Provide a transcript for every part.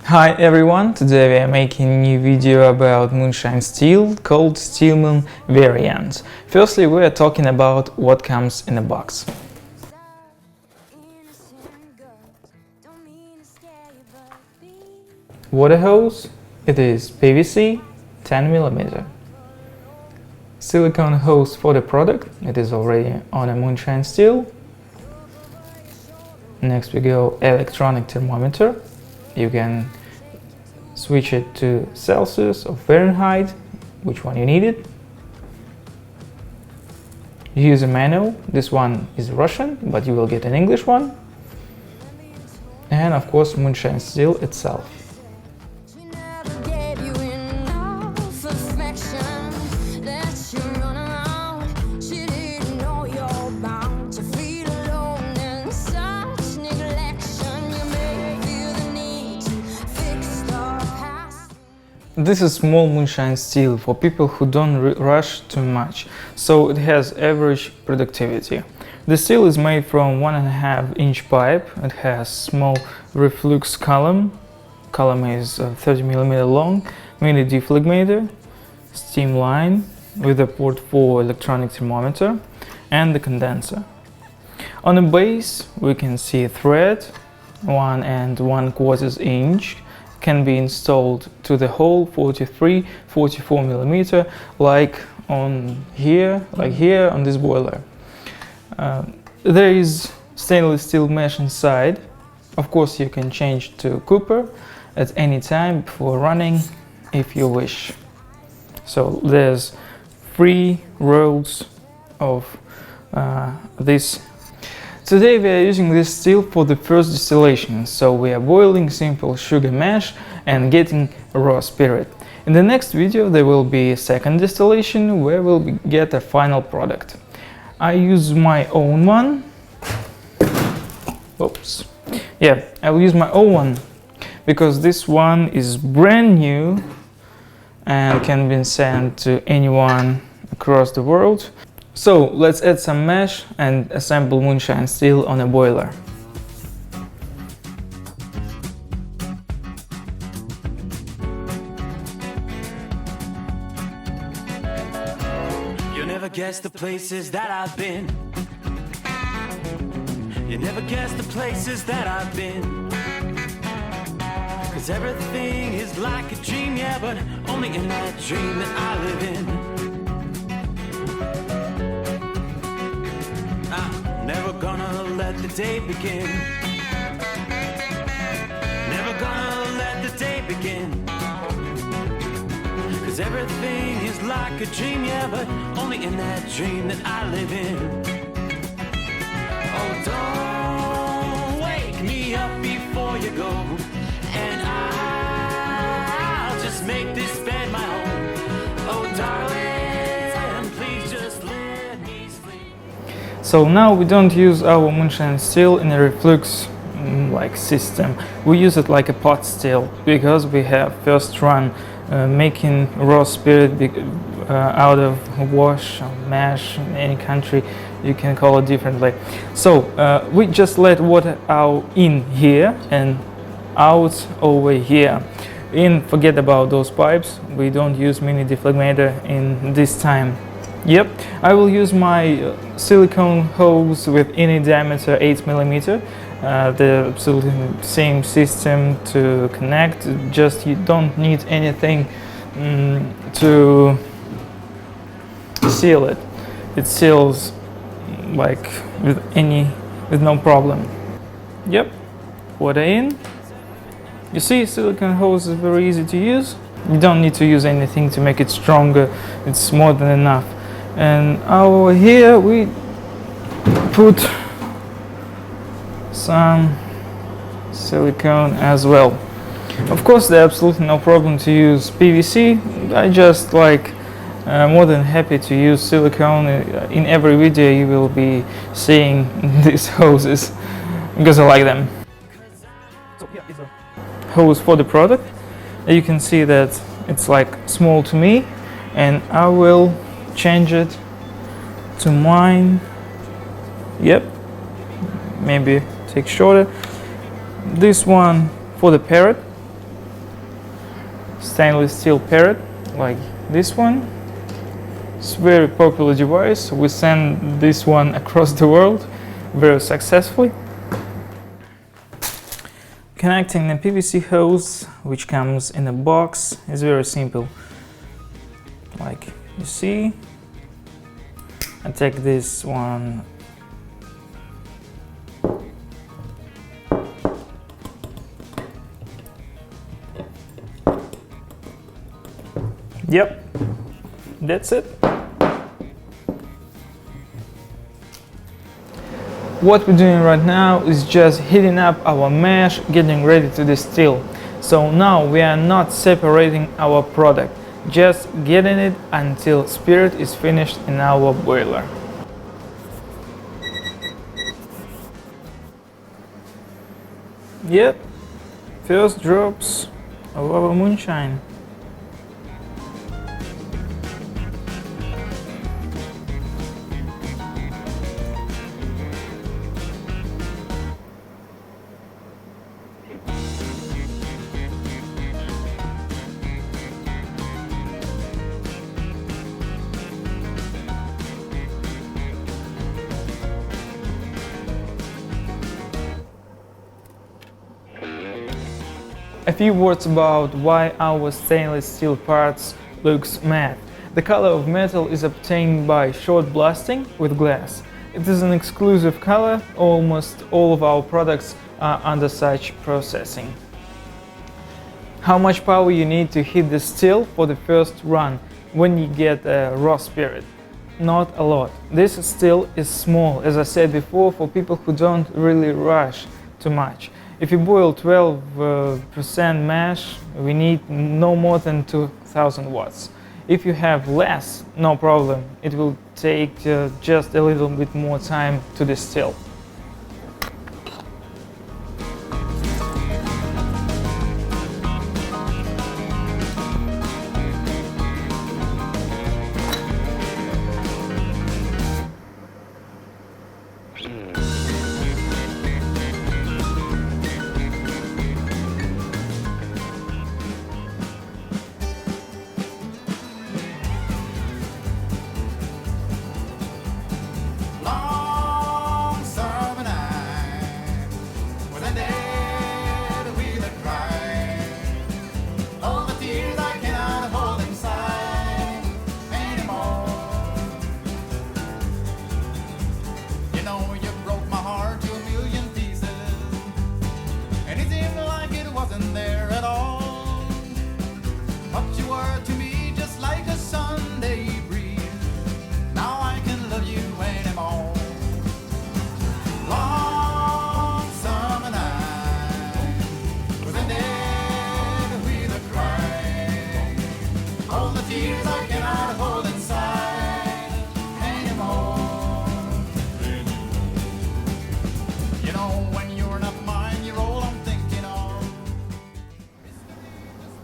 Hi everyone, today we are making a new video about moonshine still called Stillman Variant. Firstly, we are talking about what comes in the box. Water hose, it is PVC 10mm. Silicone hose for the product, it is already on a moonshine still. Next we go electronic thermometer. You can switch it to Celsius or Fahrenheit, which one you need it. Use a manual, this one is Russian, but you will get an English one. And of course moonshine still itself. This is small moonshine still for people who don't rush too much, so it has average productivity. The still is made from 1.5-inch pipe. It has small reflux column. Column is 30mm long, mini deflegmator, steam line with a port for electronic thermometer, and the condenser. On the base we can see a thread, 1 1/4 inch. Can be installed to the hole 43-44mm, like here on this boiler. There is stainless steel mesh inside. Of course you can change to copper at any time before running if you wish. So there's 3 rolls of this. Today we are using this still for the first distillation, so we are boiling simple sugar mash and getting raw spirit. In the next video there will be a second distillation where we'll get a final product. I use my own one. Oops. Yeah, I'll use my own one because this one is brand new and can be sent to anyone across the world. So let's add some mash and assemble moonshine still on a boiler. You never guess the places that I've been. You never guess the places that I've been. 'Cause everything is like a dream, yeah, but only in that dream that I live in. Never gonna let the day begin. Never gonna let the day begin. 'Cause everything is like a dream, yeah, but only in that dream that I live in. Oh, don't wake me up before you go, and I'll just make this bed my home. Oh, darling, please just let me sleep. So now we don't use our moonshine still in a reflux system. We use it like a pot still because we have first run making raw spirit out of wash or mash in any country. You can call it differently. So we just let water out in here and out over here. Forget about those pipes. We don't use mini deflegmator in this time. Yep, I will use my silicone hose with any diameter 8mm. The absolutely same system to connect, just you don't need anything to seal it. It seals with no problem. Yep, water in. You see, silicone hose is very easy to use. You don't need to use anything to make it stronger. It's more than enough. And over here we put some silicone as well. Of course there's absolutely no problem to use PVC. I just more than happy to use silicone. In every video you will be seeing these hoses because I like them. So here is the hose for the product. You can see that it's small to me, and I will change it to mine. Yep, maybe take shorter. This one for the parrot, stainless steel parrot like this one. It's a very popular device. We send this one across the world very successfully. Connecting the PVC hose, which comes in a box, is very simple. Like you see, I take this one. Yep, that's it. What we're doing right now is just heating up our mash, getting ready to distill. So now we are not separating our product, just getting it until spirit is finished in our boiler. Yep, first drops of our moonshine. A few words about why our stainless steel parts looks matte. The color of metal is obtained by short blasting with glass. It is an exclusive color. Almost all of our products are under such processing. How much power you need to heat the still for the first run when you get a raw spirit? Not a lot. This still is small, as I said before, for people who don't really rush too much. If you boil 12% mash, we need no more than 2000 watts. If you have less, no problem. It will take just a little bit more time to distill.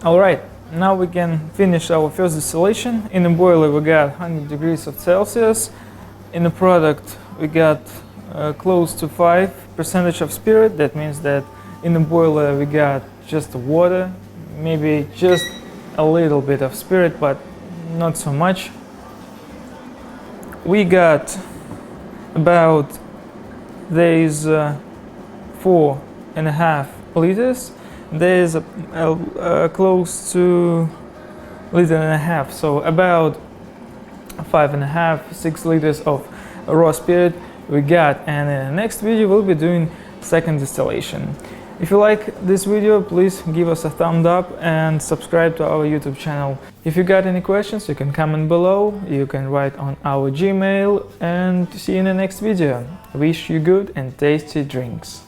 Alright, now we can finish our first distillation. In the boiler we got 100 degrees of Celsius. In the product we got close to 5% of spirit. That means that in the boiler we got just water, maybe just a little bit of spirit, but not so much. We got about these 4.5 liters. There's close to 1.5 liters, so about 5.5–6 liters of raw spirit we got. And in the next video we'll be doing second distillation. If you like this video, please give us a thumbs up and subscribe to our YouTube channel. If you got any questions, you can comment below, you can write on our Gmail, and see you in the next video. Wish you good and tasty drinks.